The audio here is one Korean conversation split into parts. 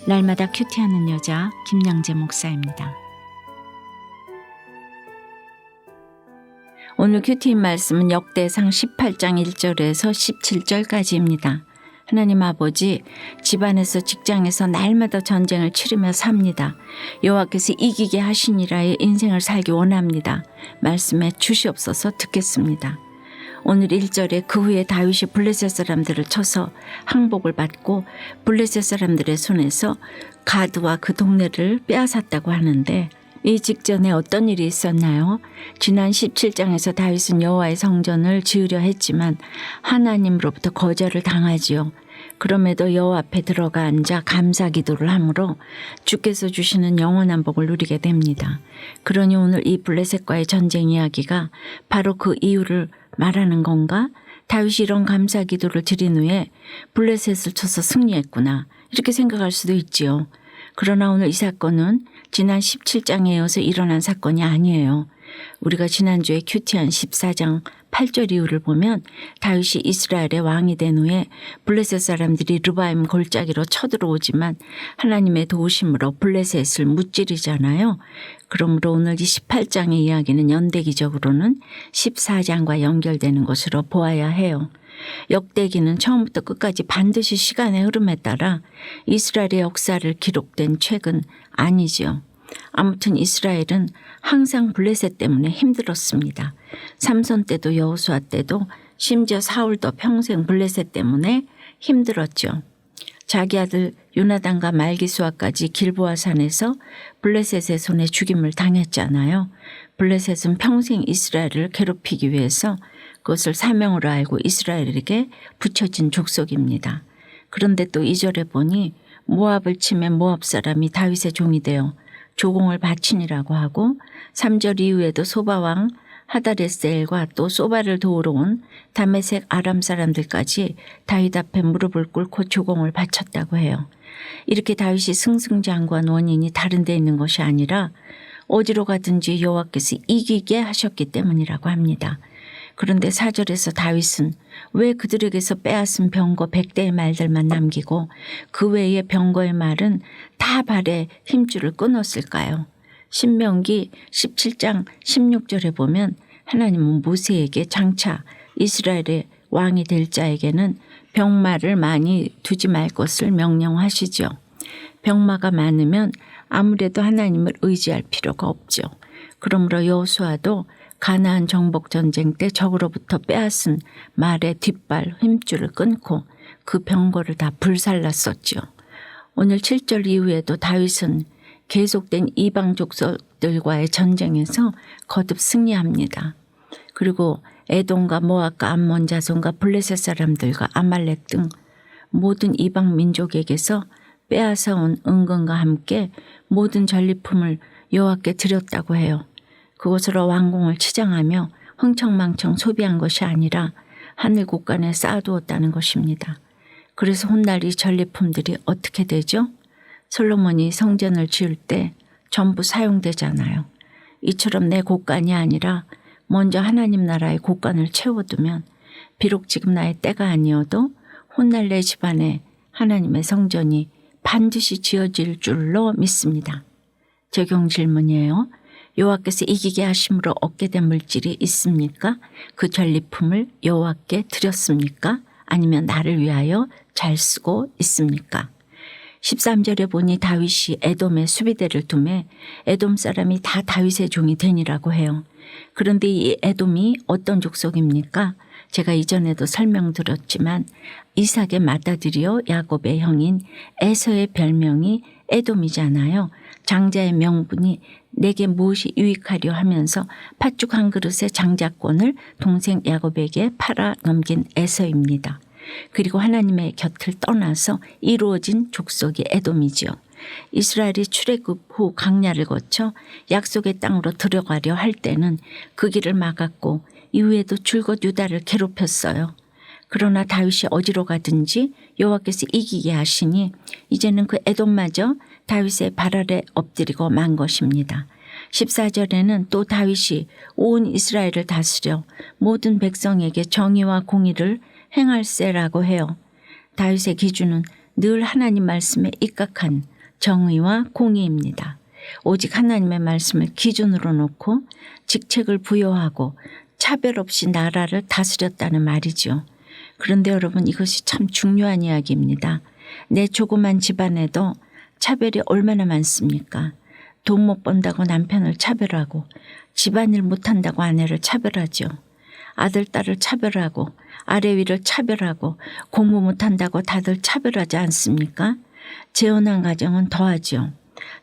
날마다 큐티하는 여자 김양재 목사입니다. 오늘 큐티인 말씀은 역대상 18장 1절에서 17절까지입니다. 하나님 아버지, 집안에서 직장에서 날마다 전쟁을 치르며 삽니다. 여호와께서 이기게 하시니라의 인생을 살기 원합니다. 말씀에 주시옵소서 듣겠습니다. 오늘 1절에 그 후에 다윗이 블레셋 사람들을 쳐서 항복을 받고 블레셋 사람들의 손에서 가드와 그 동네를 빼앗았다고 하는데, 이 직전에 어떤 일이 있었나요? 지난 17장에서 다윗은 여호와의 성전을 지으려 했지만 하나님으로부터 거절을 당하지요. 그럼에도 여호와 앞에 들어가 앉아 감사 기도를 하므로 주께서 주시는 영원한 복을 누리게 됩니다. 그러니 오늘 이 블레셋과의 전쟁 이야기가 바로 그 이유를 말하는 건가? 다윗이 이런 감사 기도를 드린 후에 블레셋을 쳐서 승리했구나, 이렇게 생각할 수도 있지요. 그러나 오늘 이 사건은 지난 17장에 이어서 일어난 사건이 아니에요. 우리가 지난주에 큐티한 14장 8절 이후를 보면 다윗이 이스라엘의 왕이 된 후에 블레셋 사람들이 르바임 골짜기로 쳐들어오지만 하나님의 도우심으로 블레셋을 무찌르잖아요. 그러므로 오늘 이 18장의 이야기는 연대기적으로는 14장과 연결되는 것으로 보아야 해요. 역대기는 처음부터 끝까지 반드시 시간의 흐름에 따라 이스라엘의 역사를 기록된 책은 아니지요. 아무튼 이스라엘은 항상 블레셋 때문에 힘들었습니다. 삼손 때도 여호수아 때도 심지어 사울도 평생 블레셋 때문에 힘들었죠. 자기 아들 요나단과 말기수아까지 길보아 산에서 블레셋의 손에 죽임을 당했잖아요. 블레셋은 평생 이스라엘을 괴롭히기 위해서 그것을 사명으로 알고 이스라엘에게 붙여진 족속입니다. 그런데 또 2절에 보니 모압을 치면 모압 사람이 다윗의 종이 되어 조공을 바치니라고 하고, 3절 이후에도 소바왕 하다레셀과 또 소바를 도우러 온 다메섹 아람 사람들까지 다윗 앞에 무릎을 꿇고 조공을 바쳤다고 해요. 이렇게 다윗이 승승장구한 원인이 다른 데 있는 것이 아니라 어디로 가든지 여호와께서 이기게 하셨기 때문이라고 합니다. 그런데 4절에서 다윗은 왜 그들에게서 빼앗은 병거 100대의 말들만 남기고 그 외의 병거의 말은 다 발에 힘줄을 끊었을까요? 신명기 17장 16절에 보면 하나님은 모세에게 장차 이스라엘의 왕이 될 자에게는 병마를 많이 두지 말 것을 명령하시죠. 병마가 많으면 아무래도 하나님을 의지할 필요가 없죠. 그러므로 여호수아도 가나안 정복 전쟁 때 적으로부터 빼앗은 말의 뒷발 힘줄을 끊고 그 병거를 다 불살랐었죠. 오늘 7절 이후에도 다윗은 계속된 이방 족속들과의 전쟁에서 거듭 승리합니다. 그리고 에돔과 모압과 암몬 자손과 블레셋 사람들과 아말렉 등 모든 이방 민족에게서 빼앗아온 은근과 함께 모든 전리품을 여호와께 드렸다고 해요. 그것으로 왕궁을 치장하며 흥청망청 소비한 것이 아니라 하늘 곳간에 쌓아두었다는 것입니다. 그래서 훗날 이 전리품들이 어떻게 되죠? 솔로몬이 성전을 지을 때 전부 사용되잖아요. 이처럼 내 곳간이 아니라 먼저 하나님 나라의 곳간을 채워두면 비록 지금 나의 때가 아니어도 훗날 내 집안에 하나님의 성전이 반드시 지어질 줄로 믿습니다. 적용 질문이에요. 여호와께서 이기게 하심으로 얻게 된 물질이 있습니까? 그 전리품을 여호와께 드렸습니까? 아니면 나를 위하여 잘 쓰고 있습니까? 13절에 보니 다윗이 에돔에 수비대를 두매 에돔 사람이 다 다윗의 종이 되니라고 해요. 그런데 이 에돔이 어떤 족속입니까? 제가 이전에도 설명드렸지만 이삭의 맏아들이요 야곱의 형인 에서의 별명이 에돔이잖아요. 장자의 명분이 내게 무엇이 유익하려 하면서 팥죽 한 그릇의 장자권을 동생 야곱에게 팔아 넘긴 에서입니다. 그리고 하나님의 곁을 떠나서 이루어진 족속이 에돔이지요. 이스라엘이 출애굽 후 광야를 거쳐 약속의 땅으로 들어가려 할 때는 그 길을 막았고 이후에도 줄곧 유다를 괴롭혔어요. 그러나 다윗이 어디로 가든지 여호와께서 이기게 하시니 이제는 그 에돔마저 다윗의 발 아래 엎드리고 만 것입니다. 14절에는 또 다윗이 온 이스라엘을 다스려 모든 백성에게 정의와 공의를 행할세라고 해요. 다윗의 기준은 늘 하나님 말씀에 입각한 정의와 공의입니다. 오직 하나님의 말씀을 기준으로 놓고 직책을 부여하고 차별 없이 나라를 다스렸다는 말이죠. 그런데 여러분, 이것이 참 중요한 이야기입니다. 내 조그만 집안에도 차별이 얼마나 많습니까? 돈 못 번다고 남편을 차별하고, 집안일 못한다고 아내를 차별하죠. 아들, 딸을 차별하고, 아래 위를 차별하고, 공부 못한다고 다들 차별하지 않습니까? 재혼한 가정은 더하죠.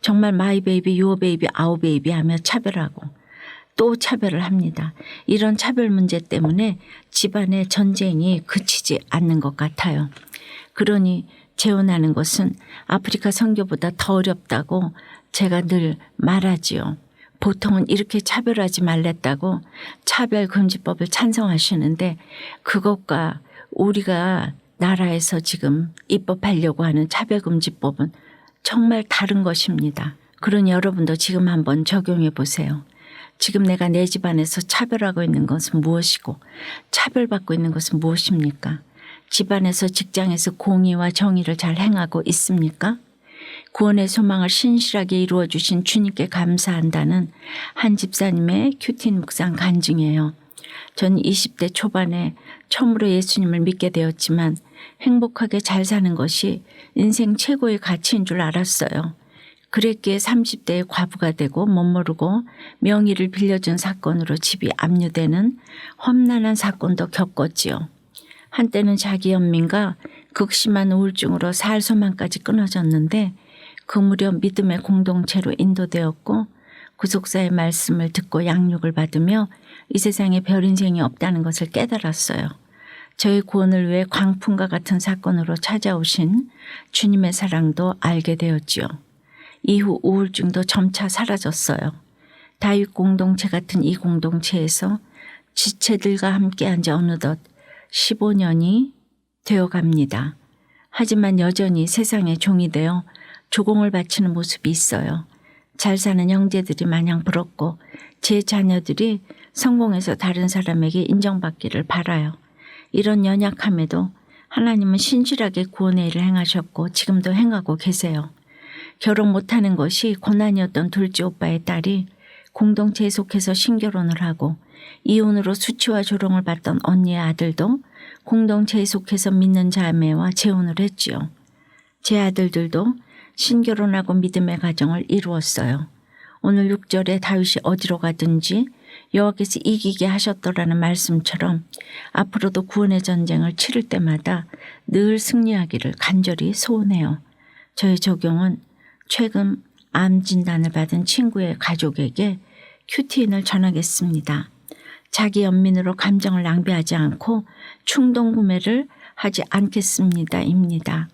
정말 마이 베이비, 요 베이비, 아우 베이비 하며 차별하고 또 차별을 합니다. 이런 차별 문제 때문에 집안의 전쟁이 그치지 않는 것 같아요. 그러니 재혼하는 것은 아프리카 선교보다 더 어렵다고 제가 늘 말하지요. 보통은 이렇게 차별하지 말랬다고 차별금지법을 찬성하시는데, 그것과 우리가 나라에서 지금 입법하려고 하는 차별금지법은 정말 다른 것입니다. 그러니 여러분도 지금 한번 적용해 보세요. 지금 내가 내 집안에서 차별하고 있는 것은 무엇이고 차별받고 있는 것은 무엇입니까? 집안에서, 직장에서 공의와 정의를 잘 행하고 있습니까? 구원의 소망을 신실하게 이루어 주신 주님께 감사한다는 한 집사님의 큐틴 묵상 간증이에요. 전 20대 초반에 처음으로 예수님을 믿게 되었지만 행복하게 잘 사는 것이 인생 최고의 가치인 줄 알았어요. 그랬기에 30대에 과부가 되고 멋모르고 명의를 빌려준 사건으로 집이 압류되는 험난한 사건도 겪었지요. 한때는 자기 연민과 극심한 우울증으로 살 소망까지 끊어졌는데, 그 무렵 믿음의 공동체로 인도되었고 구속사의 말씀을 듣고 양육을 받으며 이 세상에 별 인생이 없다는 것을 깨달았어요. 저의 구원을 위해 광풍과 같은 사건으로 찾아오신 주님의 사랑도 알게 되었지요. 이후 우울증도 점차 사라졌어요. 다윗 공동체 같은 이 공동체에서 지체들과 함께한 지 어느덧 15년이 되어갑니다. 하지만 여전히 세상의 종이 되어 조공을 바치는 모습이 있어요. 잘 사는 형제들이 마냥 부럽고 제 자녀들이 성공해서 다른 사람에게 인정받기를 바라요. 이런 연약함에도 하나님은 신실하게 구원의 일을 행하셨고 지금도 행하고 계세요. 결혼 못하는 것이 고난이었던 둘째 오빠의 딸이 공동체에 속해서 신결혼을 하고, 이혼으로 수치와 조롱을 받던 언니의 아들도 공동체에 속해서 믿는 자매와 재혼을 했지요. 제 아들들도 신결혼하고 믿음의 가정을 이루었어요. 오늘 6절에 다윗이 어디로 가든지 여호와께서 이기게 하셨더라는 말씀처럼 앞으로도 구원의 전쟁을 치를 때마다 늘 승리하기를 간절히 소원해요. 저의 적용은 최근 암 진단을 받은 친구의 가족에게 큐티인을 전하겠습니다. 자기 연민으로 감정을 낭비하지 않고 충동 구매를 하지 않겠습니다. 입니다.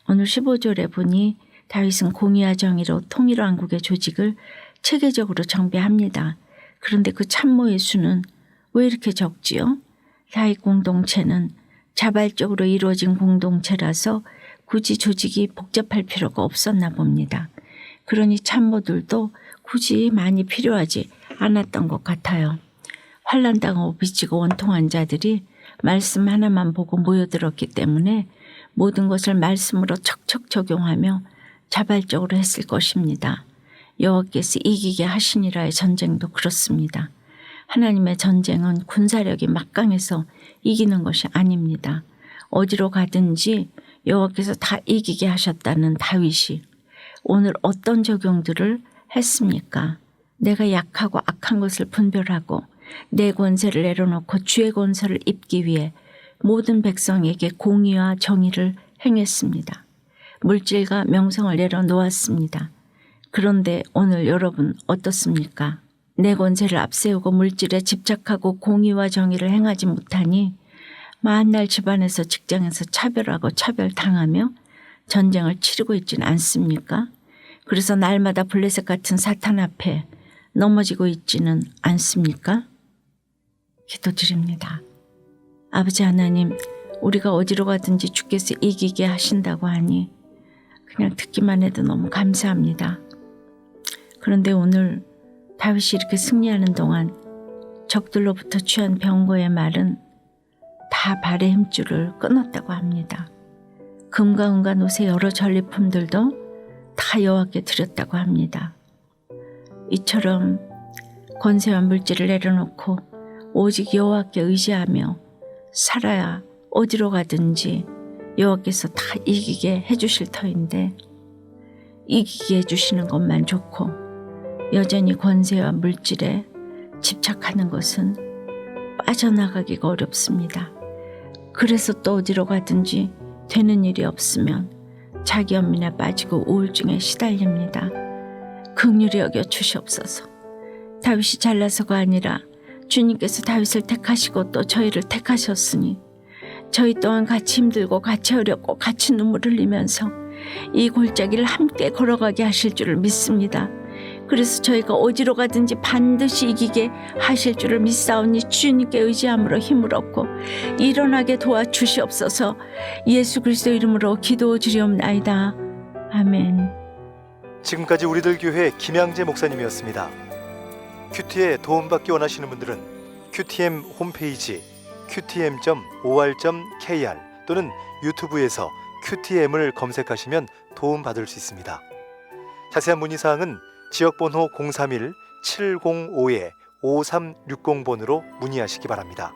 오늘 15절에 보니 다윗은 공의와 정의로 통일왕국의 조직을 체계적으로 정비합니다. 그런데 그 참모의 수는 왜 이렇게 적지요? 다윗 공동체는 자발적으로 이루어진 공동체라서 굳이 조직이 복잡할 필요가 없었나 봅니다. 그러니 참모들도 굳이 많이 필요하지 않았던 것 같아요. 환난당하고 빚지고 원통한 자들이 말씀 하나만 보고 모여들었기 때문에 모든 것을 말씀으로 척척 적용하며 자발적으로 했을 것입니다. 여호와께서 이기게 하시니라의 전쟁도 그렇습니다. 하나님의 전쟁은 군사력이 막강해서 이기는 것이 아닙니다. 어디로 가든지 여호와께서 다 이기게 하셨다는 다윗이 오늘 어떤 적용들을 했습니까? 내가 약하고 악한 것을 분별하고 내 권세를 내려놓고 주의 권세를 입기 위해 모든 백성에게 공의와 정의를 행했습니다. 물질과 명성을 내려놓았습니다. 그런데 오늘 여러분 어떻습니까? 내 권세를 앞세우고 물질에 집착하고 공의와 정의를 행하지 못하니 만날 집안에서, 직장에서 차별하고 차별당하며 전쟁을 치르고 있지는 않습니까? 그래서 날마다 블레셋 같은 사탄 앞에 넘어지고 있지는 않습니까? 기도드립니다. 아버지 하나님, 우리가 어디로 가든지 주께서 이기게 하신다고 하니 그냥 듣기만 해도 너무 감사합니다. 그런데 오늘 다윗이 이렇게 승리하는 동안 적들로부터 취한 병거의 말은 다 발의 힘줄을 끊었다고 합니다. 금과 은과 노새 여러 전리품들도 다 여호와께 드렸다고 합니다. 이처럼 권세와 물질을 내려놓고 오직 여호와께 의지하며 살아야 어디로 가든지 여호와께서 다 이기게 해주실 터인데, 이기게 해주시는 것만 좋고 여전히 권세와 물질에 집착하는 것은 빠져나가기가 어렵습니다. 그래서 또 어디로 가든지 되는 일이 없으면 자기 연민에 빠지고 우울증에 시달립니다. 긍휼히 여겨 주시옵소서. 다윗이 잘나서가 아니라 주님께서 다윗을 택하시고 또 저희를 택하셨으니 저희 또한 같이 힘들고 같이 어렵고 같이 눈물 흘리면서 이 골짜기를 함께 걸어가게 하실 줄을 믿습니다. 그래서 저희가 어디로 가든지 반드시 이기게 하실 줄을 믿사오니 주님께 의지함으로 힘을 얻고 일어나게 도와주시옵소서. 예수 그리스도 이름으로 기도드리옵나이다. 아멘. 지금까지 우리들 교회 김양재 목사님이었습니다. 큐티에 도움받기 원하시는 분들은 QTM 홈페이지 qtm.or.kr 또는 유튜브에서 QTM을 검색하시면 도움받을 수 있습니다. 자세한 문의사항은 지역번호 031-705-5360번으로 문의하시기 바랍니다.